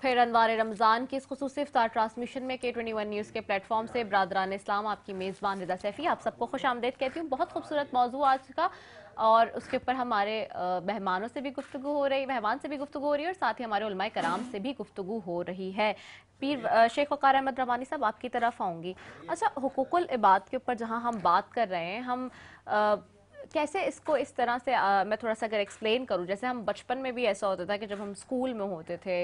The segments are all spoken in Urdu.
پھر انوار رمضان کی اس خصوصی افطار ٹرانسمیشن میں K21 نیوز کے پلیٹ فارم سے برادران اسلام آپ کی میزبان رضا سیفی آپ سب کو خوش آمدید کہتی ہوں. بہت خوبصورت موضوع آج کا اور اس کے اوپر ہمارے مہمانوں سے بھی گفتگو ہو رہی ہے اور ساتھ ہی ہمارے علماء کرام سے بھی گفتگو ہو رہی ہے. پیر شیخ وقار احمد رحمانی صاحب آپ کی طرف آؤں گی. اچھا, حقوق العباد کے اوپر جہاں ہم بات کر رہے ہیں, ہم کیسے اس کو اس طرح سے میں تھوڑا سا اگر ایکسپلین کروں, جیسے ہم بچپن میں بھی ایسا ہوتا تھا کہ جب ہم اسکول میں ہوتے تھے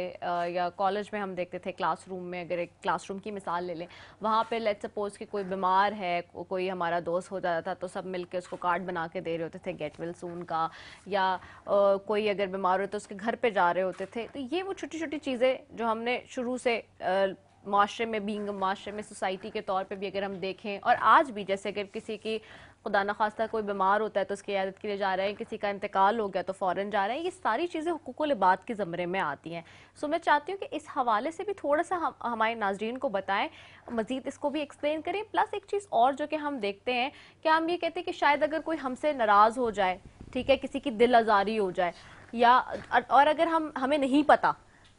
یا کالج میں ہم دیکھتے تھے کلاس روم میں, اگر ایک کلاس روم کی مثال لے لیں, وہاں پہ لیٹ سپوز کہ کوئی بیمار ہے, کوئی ہمارا دوست ہو جاتا تھا تو سب مل کے اس کو کارڈ بنا کے دے رہے ہوتے تھے گیٹ ویل سون کا, یا کوئی اگر بیمار ہو تو اس کے گھر پہ جا رہے ہوتے تھے. تو یہ وہ چھوٹی چھوٹی چیزیں جو ہم نے شروع سے معاشرے میں سوسائٹی کے طور پہ بھی اگر ہم دیکھیں, اور آج بھی جیسے اگر کسی کی خدا نخواستہ کوئی بیمار ہوتا ہے تو اس کی عیادت کے لیے جا رہے ہیں, کسی کا انتقال ہو گیا تو فوراً جا رہے ہیں, یہ ساری چیزیں حقوق العباد کے زمرے میں آتی ہیں. سو میں چاہتی ہوں کہ اس حوالے سے بھی تھوڑا سا ہمارے ناظرین کو بتائیں, مزید اس کو بھی ایکسپلین کریں. پلس ایک چیز اور جو کہ ہم دیکھتے ہیں کہ ہم یہ کہتے ہیں کہ شاید اگر کوئی ہم سے ناراض ہو جائے, ٹھیک ہے, کسی کی دل آزاری ہو جائے, یا اور اگر ہمیں نہیں پتہ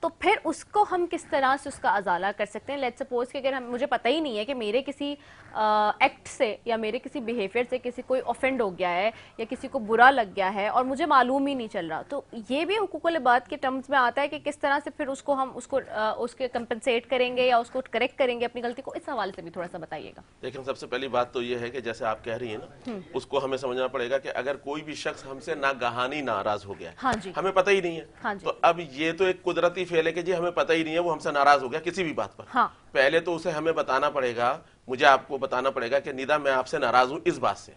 تو پھر اس کو ہم کس طرح سے اس کا ازالہ کر سکتے ہیں. لیٹ سپوز کہ اگر مجھے پتہ ہی نہیں ہے کہ میرے کسی ایکٹ سے یا میرے کسی بیہیویئر سے کسی کوئی آفینڈ ہو گیا ہے یا کسی کو برا لگ گیا ہے اور مجھے معلوم ہی نہیں چل رہا, تو یہ بھی حقوق العباد کے ٹرمز میں آتا ہے کہ کس طرح سے پھر اس کو ہم اس کے کمپنسیٹ کریں گے یا اس کو کریکٹ کریں گے اپنی غلطی کو. اس حوالے سے بھی تھوڑا سا بتائیے گا. لیکن سب سے پہلی بات تو یہ ہے کہ جیسے آپ کہہ رہی ہیں نا, اس کو ہمیں سمجھنا پڑے گا کہ اگر کوئی بھی شخص ہم سے ناگہانی ناراض ہو گیا ہے, ہمیں پتہ ہی نہیں ہے, تو اب یہ تو ایک قدرتی فعل ہے کہ جی ہمیں پتہ ہی نہیں ہے وہ ہم سے ناراض ہو گیا کسی بھی بات پر. پہلے تو اسے ہمیں بتانا پڑے گا, مجھے آپ کو بتانا پڑے گا کہ ندا میں آپ سے ناراض ہوں اس بات سے.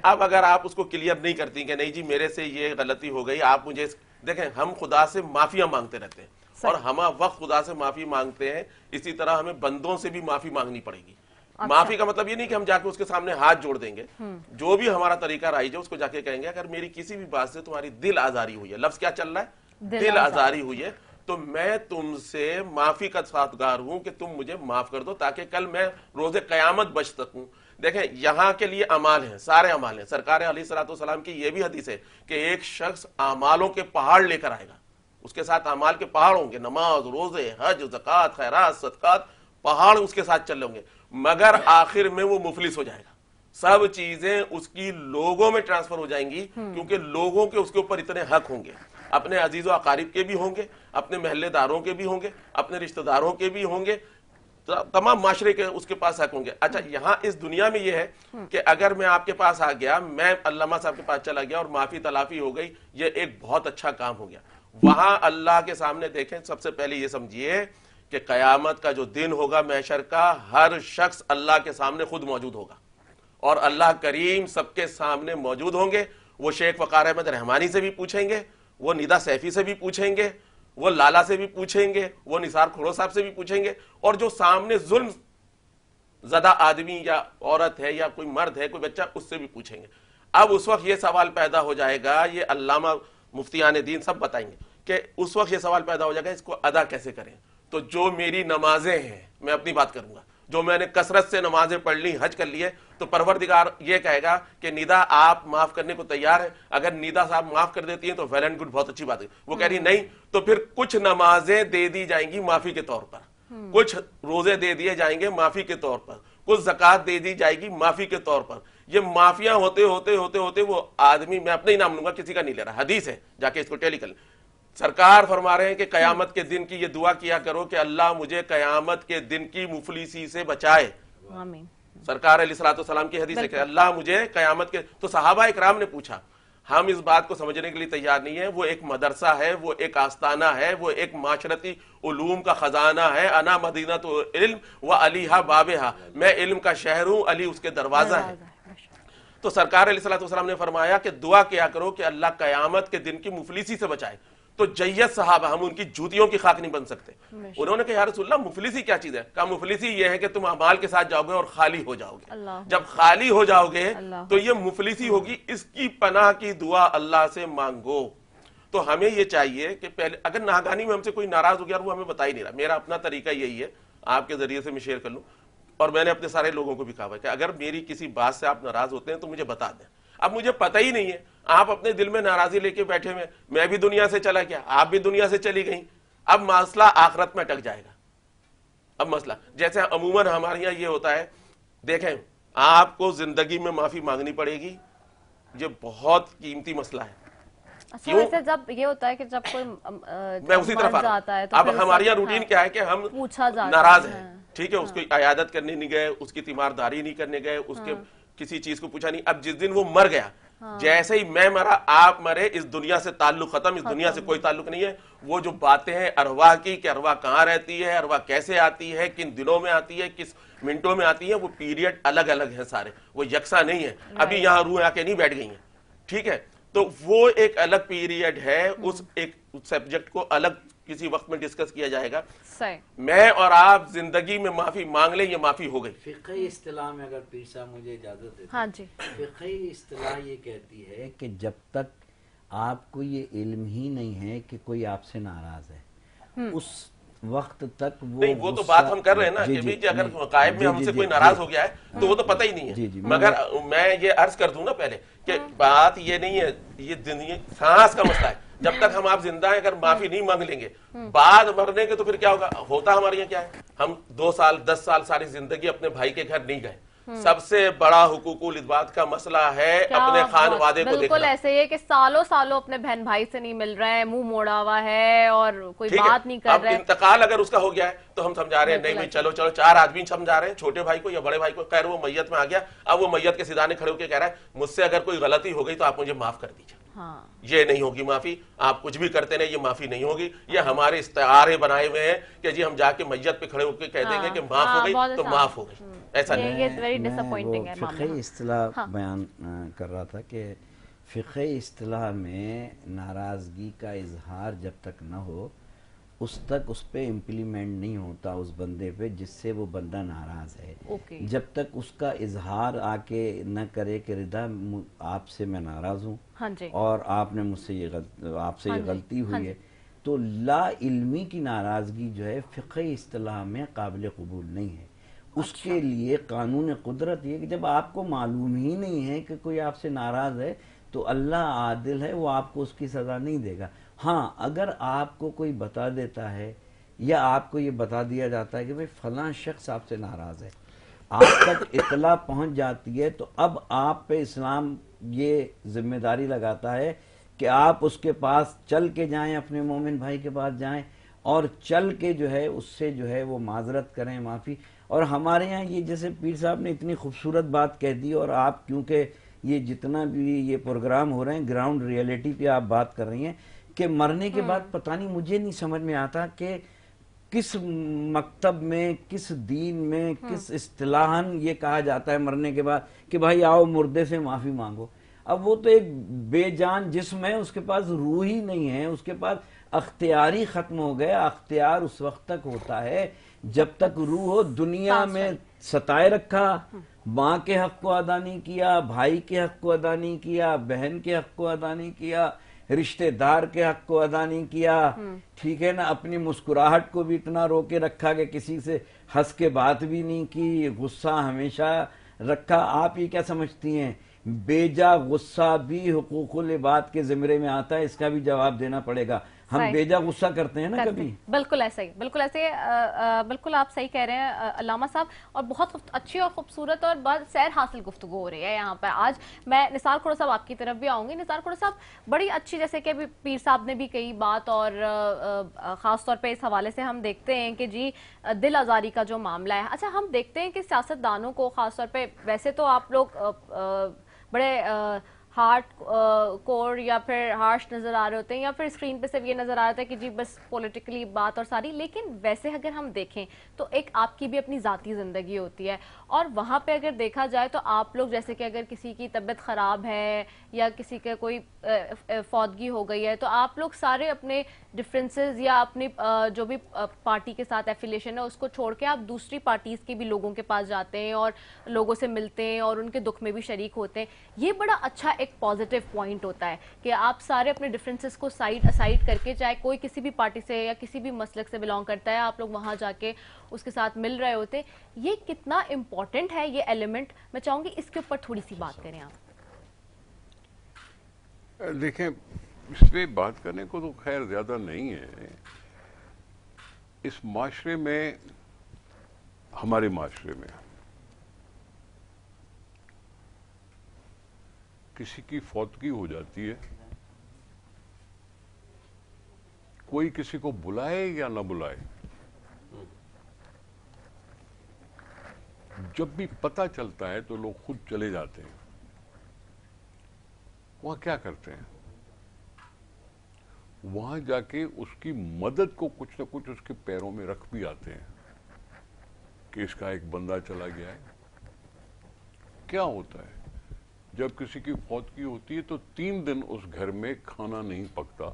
اب اگر آپ اس کو کلیئر نہیں کرتی کہ نہیں جی میرے سے یہ غلطی ہو گئی, آپ مجھے دیکھیں, ہم خدا سے معافیاں مانگتے رہتے ہیں اور ہم وقت خدا سے معافی مانگتے ہیں, اسی طرح ہمیں بندوں سے بھی معافی مانگنی پڑے گی. معافی کا مطلب یہ نہیں کہ ہم جا کے اس کے سامنے ہاتھ جوڑ دیں گے, جو بھی ہمارا طریقہ رائج ہے اس کو جا کے کہیں گے اگر میری کسی بھی بات سے تمہاری دل آزاری ہوئی ہے, لفظ کیا چل رہا ہے, دل آزاری ہوئی ہے, تو میں تم سے معافی کا ساتگار ہوں کہ تم مجھے معاف کر دو تاکہ کل میں روز قیامت بچ سکوں. دیکھیں یہاں کے لیے اعمال ہیں, سارے اعمال ہیں. سرکار علیہ الصلوۃ والسلام کی یہ بھی حدیث ہے کہ ایک شخص اعمالوں کے پہاڑ لے کر آئے گا, اس کے ساتھ اعمال کے پہاڑ ہوں گے, نماز, روزے, حج, زکوٰۃ, خیرات, صدقات, پہاڑ اس کے ساتھ چل رہے ہوں گے, مگر آخر میں وہ مفلس ہو جائے گا. سب چیزیں اس کی لوگوں میں ٹرانسفر ہو جائیں گی کیونکہ لوگوں کے اس کے اوپر اتنے حق ہوں گے, اپنے عزیز و اقارب کے بھی ہوں گے, اپنے محلے داروں کے بھی ہوں گے, اپنے رشتہ داروں کے بھی ہوں گے, تمام معاشرے کے اس کے پاس حق ہوں گے. اچھا, یہاں اس دنیا میں یہ ہے کہ اگر میں آپ کے پاس آ گیا, میں علامہ صاحب کے پاس چلا گیا اور معافی تلافی ہو گئی, یہ ایک بہت اچھا کام ہو گیا. وہاں اللہ کے سامنے دیکھیں, سب سے پہلے یہ سمجھیے کہ قیامت کا جو دن ہوگا محشر کا, ہر شخص اللہ کے سامنے خود موجود ہوگا اور اللہ کریم سب کے سامنے موجود ہوں گے. وہ شیخ وقار احمد رحمانی سے بھی پوچھیں گے, وہ ندا سیفی سے بھی پوچھیں گے, وہ لالا سے بھی پوچھیں گے, وہ نثار کھڑو صاحب سے بھی پوچھیں گے, اور جو سامنے ظلم زدہ آدمی یا عورت ہے یا کوئی مرد ہے, کوئی بچہ, اس سے بھی پوچھیں گے. اب اس وقت یہ سوال پیدا ہو جائے گا, یہ علامہ مفتیان دین سب بتائیں گے کہ اس وقت یہ سوال پیدا ہو جائے گا اس کو ادا کیسے کریں. تو جو میری نمازیں ہیں, میں اپنی بات کروں گا, جو میں نے کثرت سے نمازیں پڑھ لی, حج کر لیے, تو پروردگار یہ کہے گا کہ ندا آپ معاف کرنے کو تیار ہے. اگر ندا صاحب معاف کر دیتی ہیں تو ویل اینڈ گڈ, بہت اچھی بات ہے. وہ کہہ رہی نہیں, تو پھر کچھ نمازیں دے دی جائیں گی معافی کے طور پر, کچھ روزے دے دیے جائیں گے معافی کے طور پر, کچھ زکوٰۃ دے دی جائے گی معافی کے طور پر. یہ معافیاں ہوتے ہوتے ہوتے ہوتے وہ آدمی, میں اپنے ہی نام لوں گا, کسی کا نہیں لے رہا, حدیث ہے, جا کے اس کو ٹیلی کر لیں. سرکار فرما رہے ہیں کہ قیامت کے دن کی یہ دعا کیا کرو کہ اللہ مجھے قیامت کے دن کی مفلسی سے بچائے. آمین. سرکار علیہ الصلوۃ والسلام کی حدیث ہے کہ اللہ مجھے قیامت کے, تو صحابہ اکرام نے پوچھا, ہم اس بات کو سمجھنے کے لیے تیار نہیں ہیں. وہ ایک مدرسہ ہے, وہ ایک آستانہ ہے, وہ ایک معاشرتی علوم کا خزانہ ہے. انا مدینۃ علم و علیہا بابہا, میں علم کا شہر ہوں, علی اس کے دروازہ ہے. تو سرکار علیہ الصلوۃ والسلام نے فرمایا کہ دعا کیا کرو کہ اللہ قیامت کے دن کی مفلسی سے بچائے. تو جیت صحابہ, ہم ان کی جوتیوں کی خاک نہیں بن سکتے. انہوں نے کہا یا رسول اللہ مفلسی کیا چیز ہے؟ کہا مفلسی یہ ہے کہ تم اعمال کے ساتھ جاؤ گے اور خالی ہو جاؤ گے. جب خالی ہو جاؤ گے تو یہ مفلسی ہوگی, اس کی پناہ کی دعا اللہ سے مانگو. تو ہمیں یہ چاہیے کہ پہلے اگر ناگہانی میں ہم سے کوئی ناراض ہو گیا اور وہ ہمیں بتا ہی نہیں رہا, میرا اپنا طریقہ یہی ہے, آپ کے ذریعے سے میں شیئر کر لوں, اور میں نے اپنے سارے لوگوں کو بھی کہا ہے کہ اگر میری کسی بات سے آپ ناراض ہوتے ہیں تو مجھے بتا دیں. اب مجھے پتہ ہی نہیں ہے, آپ اپنے دل میں ناراضی لے کے بیٹھے ہوئے, میں بھی دنیا سے چلا گیا, آپ بھی دنیا سے چلی گئیں, اب مسئلہ آخرت میں اٹک جائے گا. اب مسئلہ جیسے عموماً ہمارے یہاں یہ ہوتا ہے, دیکھیں آپ کو زندگی میں معافی مانگنی پڑے گی, یہ بہت قیمتی مسئلہ ہے. ویسے جب یہ ہوتا ہے کہ جب کوئی میں اسی طرف آتا ہے, اب ہمارے یہاں روٹین کیا ہے کہ ہم ناراض ہیں, ٹھیک ہے, اس کو عیادت کرنے نہیں گئے, اس کی تیمارداری نہیں کرنے گئے, اس کے کسی چیز کو پوچھا نہیں. اب جس دن وہ مر گیا, جیسے ہی میں مرا آپ مرے, اس دنیا سے تعلق ختم, اس دنیا سے کوئی تعلق نہیں ہے. وہ جو باتیں ہیں ارواح کی کہ ارواح کہاں رہتی ہے, ارواح کیسے آتی ہے, کن دنوں میں آتی ہے, کس منٹوں میں آتی ہے, وہ پیریڈ الگ الگ ہیں سارے, وہ یکساں نہیں ہے. ابھی یہاں روح آ کے نہیں بیٹھ گئی ہیں, ٹھیک ہے, تو وہ ایک الگ پیریڈ ہے, اس ایک سبجیکٹ کو الگ کسی وقت میں ڈسکس کیا جائے گا. میں اور آپ زندگی میں معافی مانگ لیں, یہ معافی ہو گئی. فقہی اصطلاح میں اگر پیر صاحب مجھے اجازت دیتے ہیں, فقہی اصطلاح یہ کہتی ہے کہ جب تک آپ کو یہ علم ہی نہیں ہے کہ کوئی آپ سے ناراض ہے, اس وقت تک وہ تو بات ہم کر رہے ہیں نا کہ اگر غائب میں ہم سے کوئی ناراض ہو گیا ہے تو وہ تو پتہ ہی نہیں ہے. مگر میں یہ عرض کر دوں نا پہلے کہ بات یہ نہیں ہے, یہ دنیا سانس کا مسئلہ ہے. جب تک ہم آپ زندہ ہیں, اگر معافی نہیں مانگ لیں گے بعد مرنے کے, تو پھر کیا ہوگا. ہوتا ہمارے یہاں کیا ہے, ہم 2 سال 10 سال ساری زندگی اپنے بھائی کے گھر نہیں گئے. سب سے بڑا حقوق العباد کا مسئلہ ہے اپنے خانوادے کو دیکھنا. بالکل ایسے ہی ہے کہ سالوں سالوں اپنے بہن بھائی سے نہیں مل رہے ہیں, منہ موڑا ہوا ہے اور کوئی بات نہیں کر رہے. اب انتقال اگر اس کا ہو گیا ہے تو ہم سمجھا رہے ہیں نہیں بھائی چلو چلو, 4 آدمی سمجھا رہے ہیں, چھوٹے بھائی کو یا بڑے بھائی کو, خیر وہ میت میں آ گیا. اب وہ میت کے سیدھانے کھڑے ہو کے کہہ رہا ہے مجھ سے اگر کوئی غلطی ہو گئی تو آپ مجھے معاف کر دیجیے. یہ نہیں ہوگی معافی, آپ کچھ بھی کرتے نہیں, یہ معافی نہیں ہوگی. یہ ہمارے استعارے بنائے ہوئے ہیں کہ جی ہم جا کے میت پہ کھڑے ہو کے کہہ دیں گے کہ معاف ہو گئی تو معاف ہو گئی. ایسا نہیں. میں فقہی اصطلاح بیان کر رہا تھا کہ فقہی اصطلاح میں ناراضگی کا اظہار جب تک نہ ہو اس تک اس پہ امپلیمنٹ نہیں ہوتا اس بندے پہ جس سے وہ بندہ ناراض ہے. جب تک اس کا اظہار آ کے نہ کرے کہ رضا آپ سے میں ناراض ہوں اور آپ نے مجھ سے آپ سے یہ غلطی ہوئی ہے, تو لا علمی کی ناراضگی جو ہے فقہی اصطلاح میں قابل قبول نہیں ہے. اس کے لیے قانون قدرت یہ کہ جب آپ کو معلوم ہی نہیں ہے کہ کوئی آپ سے ناراض ہے تو اللہ عادل ہے, وہ آپ کو اس کی سزا نہیں دے گا. ہاں اگر آپ کو کوئی بتا دیتا ہے یا آپ کو یہ بتا دیا جاتا ہے کہ بھئی فلاں شخص آپ سے ناراض ہے, آپ تک اطلاع پہنچ جاتی ہے, تو اب آپ پہ اسلام یہ ذمہ داری لگاتا ہے کہ آپ اس کے پاس چل کے جائیں, اپنے مومن بھائی کے پاس جائیں اور چل کے جو ہے اس سے جو ہے وہ معذرت کریں, معافی. اور ہمارے یہاں یہ جیسے پیر صاحب نے اتنی خوبصورت بات کہہ دی, اور آپ کیونکہ یہ جتنا بھی یہ پروگرام ہو رہے ہیں گراؤنڈ ریئلٹی پہ آپ بات کر رہی ہیں کہ مرنے کے بعد پتہ نہیں, مجھے نہیں سمجھ میں آتا کہ کس مکتب میں, کس دین میں, کس اصطلاحاً یہ کہا جاتا ہے مرنے کے بعد کہ بھائی آؤ مردے سے معافی مانگو. اب وہ تو ایک بے جان جسم ہے, اس کے پاس روح ہی نہیں ہے, اس کے پاس اختیاری ختم ہو گیا. اختیار اس وقت تک ہوتا ہے جب تک روح ہو. دنیا میں ستائے رکھا, ماں کے حق کو ادا نہیں کیا, بھائی کے حق کو ادا نہیں کیا, بہن کے حق کو ادا نہیں کیا, رشتہ دار کے حق کو ادا نہیں کیا, ٹھیک ہے نا, اپنی مسکراہٹ کو بھی اتنا رو کے رکھا کہ کسی سے ہنس کے بات بھی نہیں کی, غصہ ہمیشہ رکھا. آپ یہ کیا سمجھتی ہیں بیجا غصہ بھی حقوق العباد کے زمرے میں آتا ہے؟ اس کا بھی جواب دینا پڑے گا. ہم بیجا غصہ کرتے ہیں نا کبھی. بالکل ایسا ہی, بالکل ایسے, بالکل آپ صحیح کہہ رہے ہیں علامہ صاحب, اور بہت اچھی اور خوبصورت اور بہت سیر حاصل گفتگو ہو رہی ہے یہاں پہ آج. میں نثار کھوڑا صاحب آپ کی طرف بھی آؤں گی. نثار کھوڑا صاحب بڑی اچھی, جیسے کہ پیر صاحب نے بھی کئی بات, اور خاص طور پہ اس حوالے سے ہم دیکھتے ہیں کہ جی دل آزاری کا جو معاملہ ہے. اچھا ہم دیکھتے ہیں کہ سیاستدانوں کو خاص طور پہ, ویسے تو آپ لوگ بڑے ہارڈ کور یا پھر ہارش نظر آ رہے ہوتے ہیں, یا پھر اسکرین پہ صرف یہ نظر آ رہا ہے کہ جی بس پولیٹیکلی بات اور ساری, لیکن ویسے اگر ہم دیکھیں تو ایک آپ کی بھی اپنی ذاتی زندگی ہوتی ہے, اور وہاں پہ اگر دیکھا جائے تو آپ لوگ جیسے کہ اگر کسی کی طبیعت خراب ہے یا کسی کا کوئی فوتگی ہو گئی ہے, تو آپ لوگ سارے اپنے ڈفرینسز یا اپنی جو بھی پارٹی کے ساتھ ایفیلیشن ہے اس کو چھوڑ کے آپ دوسری پارٹیز کے بھی لوگوں کے پاس جاتے ہیں اور لوگوں سے ملتے ہیں اور ان کے دکھ میں بھی شریک ہوتے ہیں. یہ بڑا اچھا ایک پازیٹیو پوائنٹ ہوتا ہے کہ آپ سارے اپنے ڈفرینسز کو اسائڈ کر کے, چاہے کوئی کسی بھی پارٹی سے یا کسی بھی مسلک سے بلانگ کرتا ہے, آپ لوگ وہاں جا کے اس کے ساتھ مل رہے ہوتے. یہ کتنا امپورٹنٹ ہے یہ ایلیمنٹ, میں چاہوں گی اس کے اوپر تھوڑی سی بات کریں آپ. دیکھیں اس پہ بات کرنے کو تو خیر زیادہ نہیں ہے, اس معاشرے میں, ہمارے معاشرے میں کسی کی فوتگی ہو جاتی ہے, کوئی کسی کو بلائے یا نہ بلائے, جب بھی پتہ چلتا ہے تو لوگ خود چلے جاتے ہیں. وہاں کیا کرتے ہیں؟ وہاں جا کے اس کی مدد کو کچھ نہ کچھ اس کے پیروں میں رکھ بھی آتے ہیں کہ اس کا ایک بندہ چلا گیا ہے. کیا ہوتا ہے جب کسی کی فوتگی ہوتی ہے تو 3 دن اس گھر میں کھانا نہیں پکتا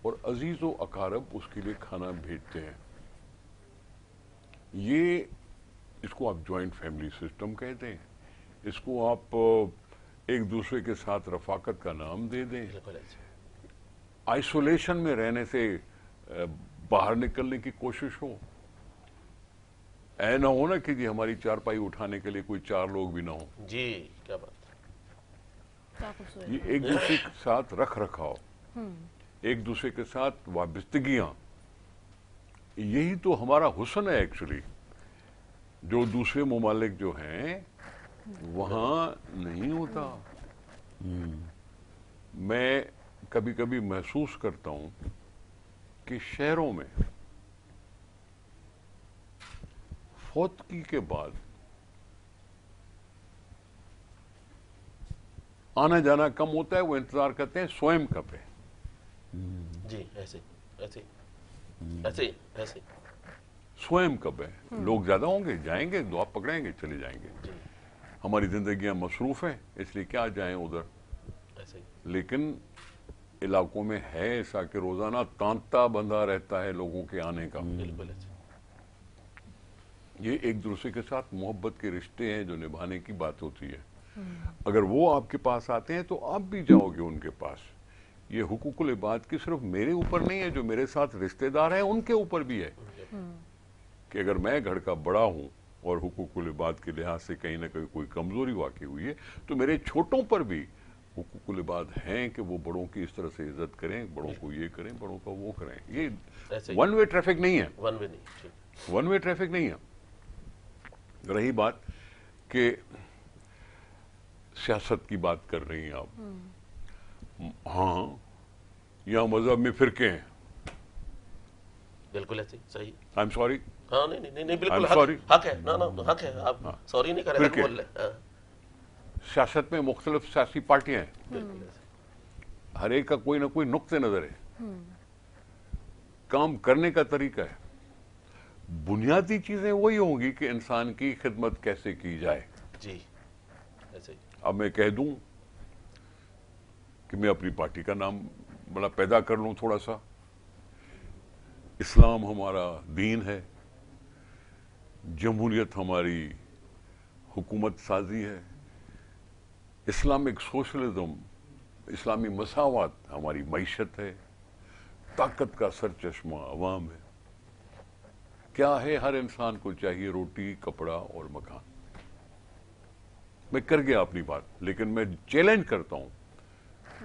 اور عزیز و اقارب اس کے لیے کھانا بھیجتے ہیں. یہ اس کو آپ جوائنٹ فیملی سسٹم کہتے ہیں, اس کو آپ ایک دوسرے کے ساتھ رفاقت کا نام دے دیں. آئسولیشن میں رہنے سے باہر نکلنے کی کوشش ہو. اے نہ ہو نا کہ جی ہماری چارپائی اٹھانے کے لیے کوئی 4 لوگ بھی نہ ہو. جی کیا بات. یہ ایک دوسرے کے ساتھ رکھ رکھاؤ, ایک دوسرے کے ساتھ وابستگیاں, یہی تو ہمارا حسن ہے ایکچولی, جو دوسرے ممالک جو ہیں وہاں نہیں ہوتا. میں کبھی کبھی محسوس کرتا ہوں کہ شہروں میں فوتگی کے بعد آنا جانا کم ہوتا ہے, وہ انتظار کرتے ہیں سوئم کب ہے. جی ایسے ایسے ایسے ایسے سوئم کب ہے. لوگ زیادہ ہوں گے, جائیں گے, دعا پکڑیں گے, چلے جائیں گے. ہماری زندگیاں مصروف ہیں, اس لیے کیا جائیں ادھر. لیکن علاقوں میں ہے ایسا کہ روزانہ تانتا بندھا رہتا ہے لوگوں کے آنے کا. یہ ایک دوسرے کے ساتھ محبت کے رشتے ہیں جو نبھانے کی بات ہوتی ہے. اگر وہ آپ کے پاس آتے ہیں تو آپ بھی جاؤ گے ان کے پاس. یہ حقوق العباد کی صرف میرے اوپر نہیں ہے, جو میرے ساتھ رشتے دار ہیں ان کے اوپر بھی ہے کہ اگر میں گھر کا بڑا ہوں اور حقوق العباد کے لحاظ سے کہیں نہ کہیں کوئی کمزوری واقع ہوئی ہے تو میرے چھوٹوں پر بھی حقوق العباد ہیں کہ وہ بڑوں کی اس طرح سے عزت کریں, بڑوں کو یہ کریں, بڑوں کا وہ کریں. یہ ون وے ٹریفک نہیں ہے, ون وے ٹریفک نہیں ہے. رہی بات کہ سیاست کی بات کر رہی ہیں آپ, ہاں یہاں مذہب میں فرقے ہیں. بالکل ایسے صحیح. I am sorry. ہاں نہیں بالکل حق ہے. حق ہے, آپ سوری نہیں کریں, بول لیں. سیاست میں مختلف سیاسی پارٹیاں ہیں, ہر ایک کا کوئی نہ کوئی نقطہ نظر ہے, کام کرنے کا طریقہ ہے. بنیادی چیزیں وہی ہوں گی کہ انسان کی خدمت کیسے کی جائے. جی ایسے. اب میں کہہ دوں کہ میں اپنی پارٹی کا نام بڑا پیدا کر لوں تھوڑا سا. اسلام ہمارا دین ہے, جمہوریت ہماری حکومت سازی ہے, اسلامک سوشلزم, اسلامی مساوات ہماری معیشت ہے, طاقت کا سرچشمہ عوام ہے. کیا ہے, ہر انسان کو چاہیے روٹی, کپڑا اور مکان. میں کر گیا اپنی بات, لیکن میں چیلنج کرتا ہوں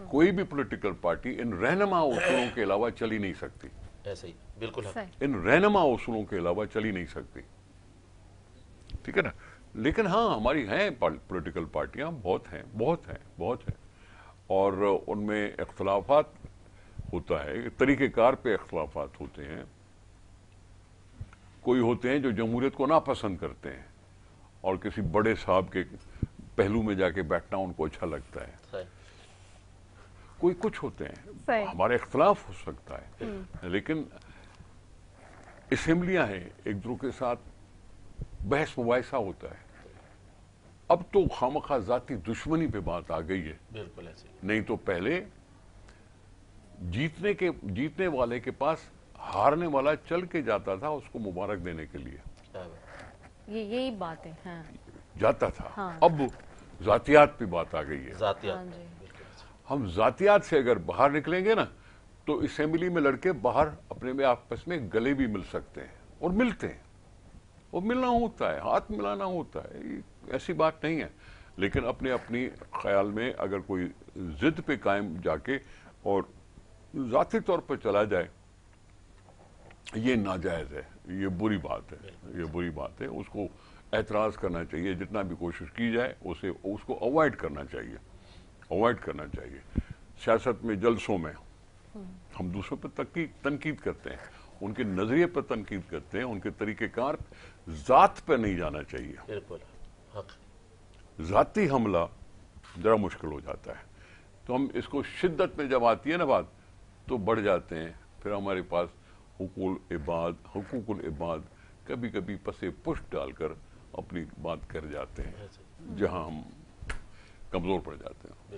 کوئی بھی پولیٹیکل پارٹی ان رہنما اصولوں کے علاوہ چلی نہیں سکتی. ایسے ہی بالکل ان رہنما اصولوں کے علاوہ چلی نہیں سکتی. ٹھیک ہے نا. لیکن ہاں ہماری ہیں پولیٹیکل پارٹیاں, بہت ہیں, اور ان میں اختلافات ہوتا ہے, طریقہ کار پہ اختلافات ہوتے ہیں. کوئی ہوتے ہیں جو جمہوریت کو ناپسند کرتے ہیں اور کسی بڑے صاحب کے پہلو میں جا کے بیٹھنا ان کو اچھا لگتا ہے. کوئی کچھ ہوتے ہیں, ہمارے اختلاف ہو سکتا ہے, لیکن اسمبلیاں ہیں, ایک دوسرے کے ساتھ بحث مباحثہ ہوتا ہے. اب تو خامخواہ ذاتی دشمنی پہ بات آ گئی ہے. بالکل ایسے. نہیں تو پہلے جیتنے والے کے پاس ہارنے والا چل کے جاتا تھا اس کو مبارک دینے کے لیے, یہی بات ہے, جاتا تھا. اب ذاتیات پہ بات آ گئی ہے. ذاتیات. ہم ذاتیات سے اگر باہر نکلیں گے نا تو اسمبلی میں لڑکے باہر اپنے میں آپس میں گلے بھی مل سکتے ہیں, اور ملتے ہیں, اور ملنا ہوتا ہے, ہاتھ ملانا ہوتا ہے, ایسی بات نہیں ہے. لیکن اپنی خیال میں اگر کوئی ضد پہ قائم جا کے اور ذاتی طور پر چلا جائے یہ ناجائز ہے, یہ بری بات ہے, یہ بری بات ہے. اس کو اعتراض کرنا چاہیے, جتنا بھی کوشش کی جائے اس کو اوائڈ کرنا چاہیے, اوائڈ کرنا چاہیے. سیاست میں جلسوں میں ہم دوسروں پر تنقید کرتے ہیں, ان کے نظریے پر تنقید کرتے ہیں, ان کے طریقہ کار ذات پہ نہیں جانا چاہیے. بالکل ذاتی حملہ ذرا مشکل ہو جاتا ہے. تو ہم اس کو شدت میں جب آتی ہے نا بات تو بڑھ جاتے ہیں. پھر ہمارے پاس حقوق العباد کبھی کبھی پسے پشت ڈال کر اپنی بات کر جاتے ہیں, جہاں ہم کمزور پڑ جاتے ہیں.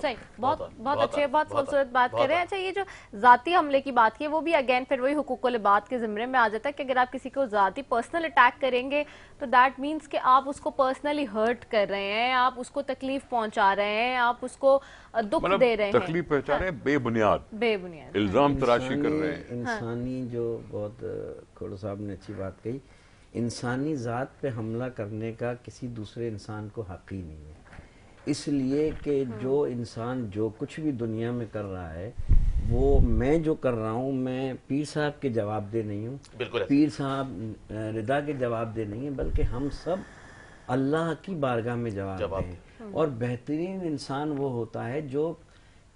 صحیح, بہت اچھے, بہت خوبصورت بات کر رہے ہیں. اچھا, یہ جو ذاتی حملے کی بات کی وہ بھی اگین پھر وہی حقوق العباد کے زمرے میں آ جاتا ہے کہ اگر آپ کسی کو ذاتی پرسنل اٹیک کریں گے تو دیٹ مینس کہ آپ اس کو پرسنلی ہرٹ کر رہے ہیں, آپ اس کو تکلیف پہنچا رہے ہیں, آپ اس کو دکھ دے رہے ہیں, تکلیف پہنچا رہے ہیں, بے بنیاد الزام تراشی کر رہے ہیں. انسانی جو بہت کھوڑو صاحب نے اچھی بات کہی, انسانی ذات پہ حملہ کرنے کا کسی دوسرے انسان کو حق ہی نہیں ہے. اس لیے کہ جو انسان جو کچھ بھی دنیا میں کر رہا ہے وہ میں جو کر رہا ہوں, میں پیر صاحب کے جواب دہ نہیں ہوں, پیر صاحب رضا کے جواب دہ نہیں ہیں, بلکہ ہم سب اللہ کی بارگاہ میں جواب دہ ہیں. اور بہترین انسان وہ ہوتا ہے جو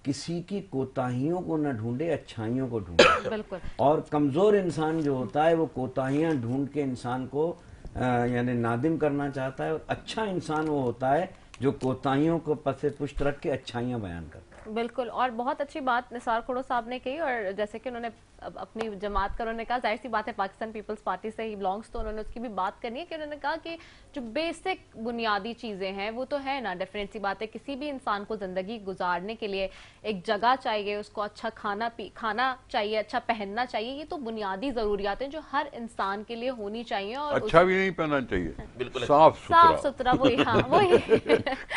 کسی کی کوتاہیوں کو نہ ڈھونڈے, اچھائیوں کو ڈھونڈے. اور کمزور انسان جو ہوتا ہے وہ کوتاہیاں ڈھونڈ کے انسان کو یعنی نادم کرنا چاہتا ہے. اور اچھا انسان وہ ہوتا ہے جو کوتاہیوں کو پسے پشت رکھ کے اچھائیاں بیان کرتا ہے. بالکل, اور بہت اچھی بات نثار کھوڑو صاحب نے کہی. اور جیسے کہ انہوں نے اپنی جماعت کا انہوں نے کہا, ظاہر سی بات ہے پاکستان پیپلز پارٹی سے ہی بلانگس, تو انہوں نے اس کی بھی بات کرنی ہے کہ انہوں نے کہا کہ جو بیسک بنیادی چیزیں ہیں وہ تو ہے نا, ڈیفینیٹ سی بات ہے, کسی بھی انسان کو زندگی گزارنے کے لیے ایک جگہ چاہیے, اس کو اچھا کھانا چاہیے, اچھا پہننا چاہیے. یہ تو بنیادی ضروریات ہیں جو ہر انسان کے لیے ہونی چاہیے. اور اچھا بھی نہیں پہننا چاہیے, بالکل صاف ستھرا, وہی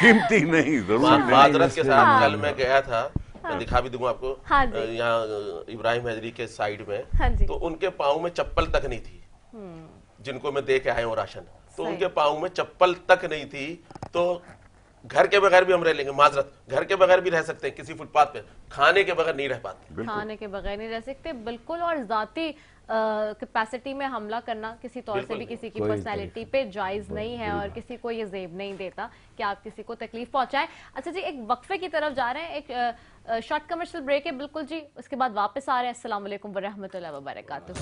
قیمتی نہیں, ضرور. معذرت کے ساتھ کل میں گیا تھا, دکھا بھی دوں آپ کو, یہاں ابراہیم حیدری کے سائیڈ میں, تو ان کے پاؤں میں چپل تک نہیں تھی, جن کو میں دے کے آئے ہوں راشن, تو ان کے پاؤں میں چپل تک نہیں تھی. تو گھر کے بغیر بھی ہم رہ لیں گے, معذرت, گھر کے بغیر بھی رہ سکتے ہیں کسی فٹ پاتھ پہ, کھانے کے بغیر نہیں رہ پاتے, کھانے کے بغیر نہیں رہ سکتے. بالکل. اور ذاتی کیپیسٹی میں حملہ کرنا کسی طور سے بھی کسی کی پرسنالٹی پہ جائز نہیں ہے, اور کسی کو یہ زیب نہیں دیتا کہ آپ کسی کو تکلیف پہنچائیں. اچھا جی, ایک وقفے کی طرف جا رہے ہیں, ایک شارٹ کمرشل بریک ہے بالکل جی, اس کے بعد واپس آ رہے ہیں. السلام علیکم ورحمۃ اللہ وبرکاتہ.